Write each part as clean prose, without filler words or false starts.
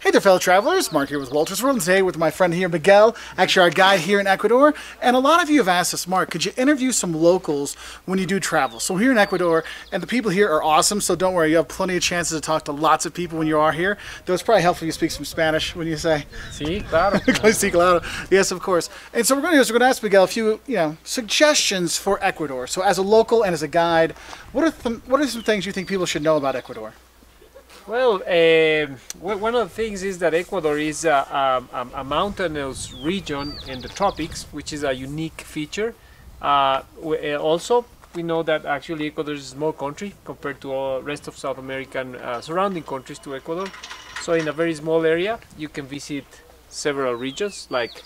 Hey there, fellow travelers. Mark here with Wolters World, and today with my friend here, Miguel, actually our guide here in Ecuador. And a lot of you have asked us, Mark, could you interview some locals when you do travel? So we're here in Ecuador, and the people here are awesome, so don't worry, you have plenty of chances to talk to lots of people when you are here. Though it's probably helpful you speak some Spanish when you say. Sí, claro. Sí, claro. Yes, of course. And so we're going to ask Miguel a few, suggestions for Ecuador. So as a local and as a guide, what are some things you think people should know about Ecuador? Well, one of the things is that Ecuador is a mountainous region in the tropics, which is a unique feature. Also, we know that actually Ecuador is a small country compared to all rest of South American surrounding countries to Ecuador. So in a very small area, you can visit several regions, like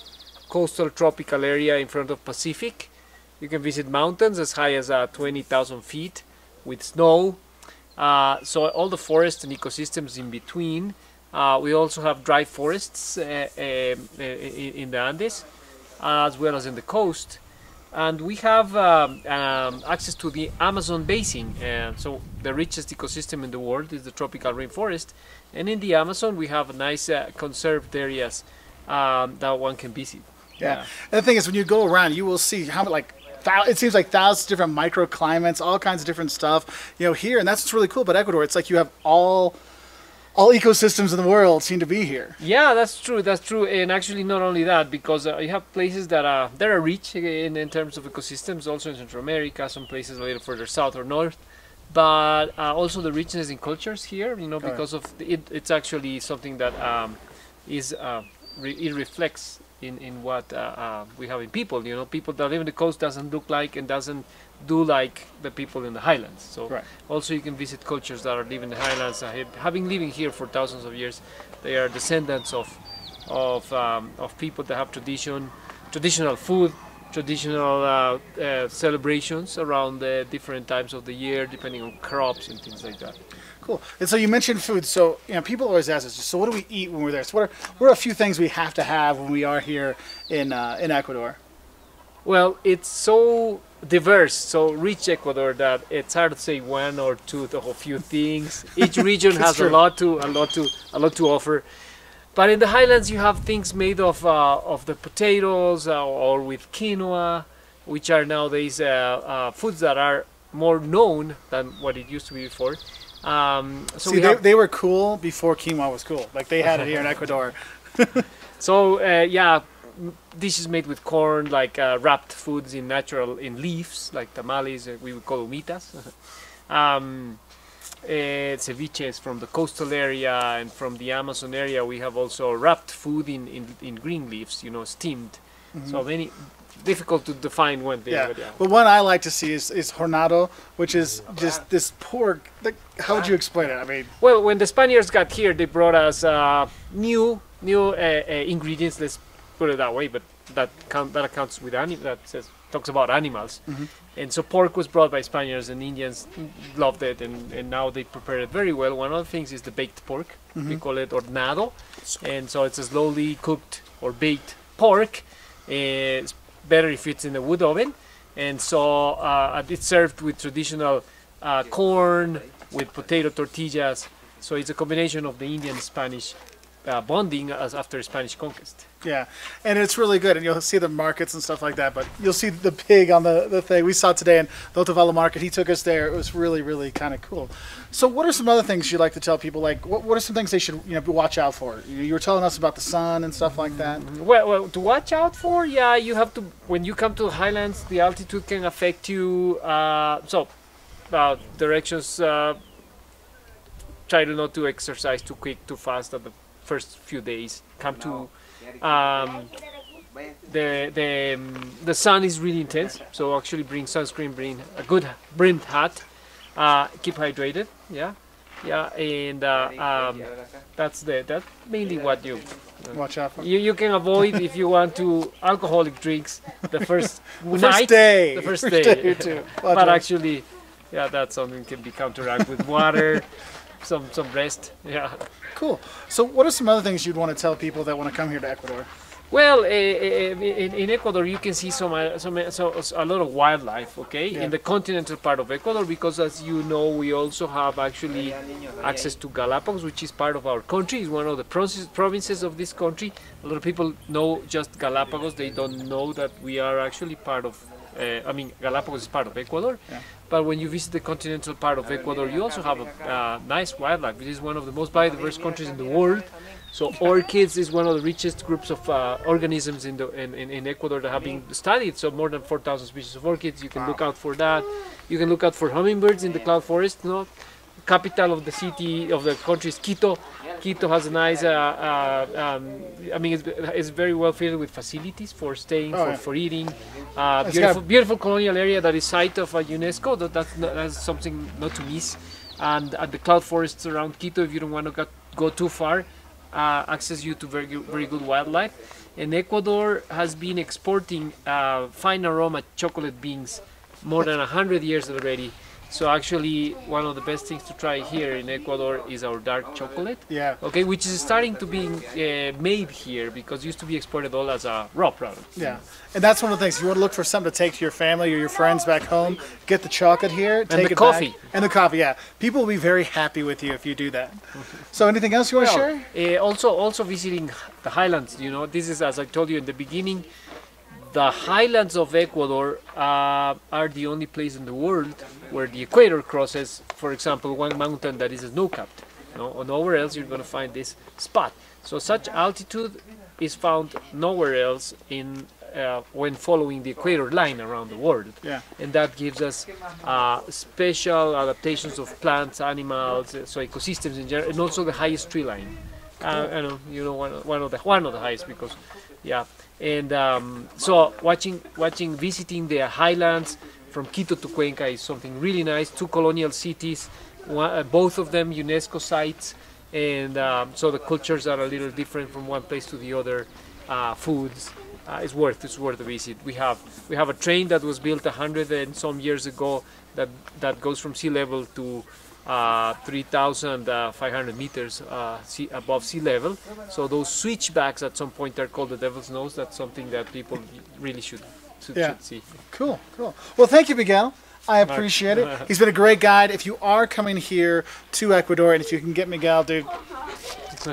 coastal tropical area in front of Pacific. You can visit mountains as high as 20,000 feet with snow. So all the forests and ecosystems in between. We also have dry forests in the Andes, as well as in the coast. And we have access to the Amazon basin. So the richest ecosystem in the world is the tropical rainforest. And in the Amazon, we have nice conserved areas that one can visit. Yeah. And the thing is, when you go around, you will see how it seems like thousands of different microclimates, all kinds of different stuff, here, and that's what's really cool about Ecuador. It's like you have all ecosystems in the world seem to be here. Yeah, that's true. That's true. And actually, not only that, because you have places that are rich in terms of ecosystems, also in Central America, some places a little further south or north, but also the richness in cultures here. Because of it's actually something that it reflects in what we have in people. People that live in the coast doesn't look like and doesn't do like the people in the highlands. So also you can visit cultures that are living in the highlands, having living here for thousands of years. They are descendants of people that have traditional food, traditional celebrations around the different times of the year, depending on crops and things like that. Cool. And so you mentioned food. So people always ask us, so what do we eat when we're there? So what are a few things we have to have when we are here in Ecuador? Well, it's so diverse, so rich Ecuador that it's hard to say one or two of a few things. Each region has a lot to offer. But in the highlands, you have things made of the potatoes or with quinoa, which are nowadays foods that are more known than what it used to be before. See, they were cool before quinoa was cool. Like they had it here in Ecuador. So dishes made with corn, like wrapped foods in leaves, like tamales, we would call humitas. Ceviches from the coastal area and from the Amazon area. We have also wrapped food in green leaves, steamed. So many. Difficult to define one thing. Yeah. But one I like to see is hornado, which is just this pork. How would you explain it? I mean, well, when the Spaniards got here, they brought us new ingredients. Let's put it that way. But that accounts with talks about animals. And so pork was brought by Spaniards, and Indians loved it, and now they prepare it very well. One of the things is the baked pork. We call it hornado, and so it's a slowly cooked or baked pork. It's better if it's in a wood oven, and so it's served with traditional corn with potato tortillas. So it's a combination of the Indian and Spanish bonding as after Spanish conquest. Yeah, and it's really good, and you'll see the markets and stuff like that, but you'll see the pig on the thing. We saw today in the Otavalo market. He took us there. It was really, really kind of cool. So what are some other things you'd like to tell people? Like, what are some things they should watch out for? You were telling us about the sun and stuff like that. Well, to watch out for, yeah, you have to, when you come to the highlands, the altitude can affect you. Directions, try not to exercise too quick, too fast at the first few days. Come to the sun is really intense, so actually bring sunscreen, bring a good brimmed hat, keep hydrated, and that's mainly what you watch out for. You can avoid if you want to alcoholic drinks the first day. The first day too. But actually, that's something can be counteracted with water, some rest. Yeah. Cool. So what are some other things you'd want to tell people that want to come here to Ecuador? Well, in Ecuador, you can see a lot of wildlife. Okay, Yeah. in the continental part of Ecuador, because as you know, we also have actually access to Galapagos, which is part of our country. It's one of the provinces of this country. A lot of people know just Galapagos; they don't know that we are actually part of. I mean, Galapagos is part of Ecuador. Yeah. But when you visit the continental part of Ecuador, you also have a nice wildlife. It is one of the most biodiverse countries in the world. So orchids is one of the richest groups of organisms in Ecuador that have been studied. So more than 4,000 species of orchids. You can look out for that. You can look out for hummingbirds in the cloud forest. No, capital of the city of the country is Quito. Quito has a nice. I mean, it's very well filled with facilities for staying, for eating. Beautiful colonial area that is site of UNESCO. That's something not to miss. And at the cloud forests around Quito, if you don't want to go too far. Access you to very good wildlife, and Ecuador has been exporting fine aroma chocolate beans more than 100 years already. So actually, one of the best things to try here in Ecuador is our dark chocolate. Yeah. Okay, which is starting to be made here because it used to be exported all as a raw product. Yeah, and that's one of the things. You want to look for something to take to your family or your friends back home. Get the chocolate here. Take the coffee. And the coffee, yeah. People will be very happy with you if you do that. So anything else you want to share? Also visiting the highlands. You know, this is, as I told you in the beginning, the highlands of Ecuador are the only place in the world where the equator crosses, for example, one mountain that is snow-capped. No, nowhere else you're going to find this spot. So such altitude is found nowhere else in when following the equator line around the world. Yeah. And that gives us special adaptations of plants, animals, so ecosystems in general, and also the highest tree line. One of the highest because, yeah. And so visiting the highlands from Quito to Cuenca is something really nice. Two colonial cities, both of them UNESCO sites, and so the cultures are a little different from one place to the other. Foods, it's worth a visit. We have a train that was built 100 and some years ago that goes from sea level to 3,500 meters above sea level. So those switchbacks at some point are called the Devil's Nose. That's something that people really should see. Cool. Well, thank you, Miguel. I appreciate it. He's been a great guide. If you are coming here to Ecuador, and if you can get Miguel, dude,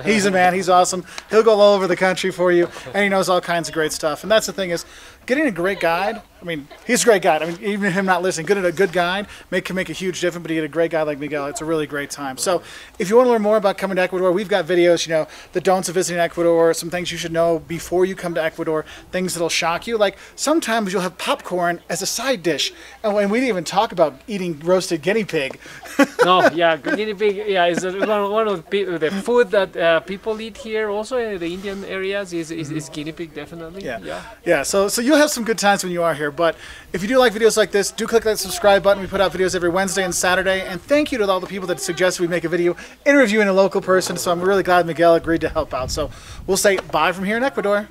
he's a man. He's awesome. He'll go all over the country for you, and he knows all kinds of great stuff. And that's the thing is, getting a great guide. I mean, he's a great guide. I mean, even him not listening, getting a good guide can make a huge difference. But you get a great guy like Miguel, it's a really great time. So, if you want to learn more about coming to Ecuador, we've got videos. You know, the don'ts of visiting Ecuador, some things you should know before you come to Ecuador, things that'll shock you. Like sometimes you'll have popcorn as a side dish, and we didn't even talk about eating roasted guinea pig. No, yeah, guinea pig. Yeah, is one of the food that people eat here. Also in the Indian areas is guinea pig, definitely. Yeah. So you'll have some good times when you are here. But if you do like videos like this, do click that subscribe button. We put out videos every Wednesday and Saturday. And thank you to all the people that suggested we make a video interviewing a local person. So I'm really glad Miguel agreed to help out. So we'll say bye from here in Ecuador.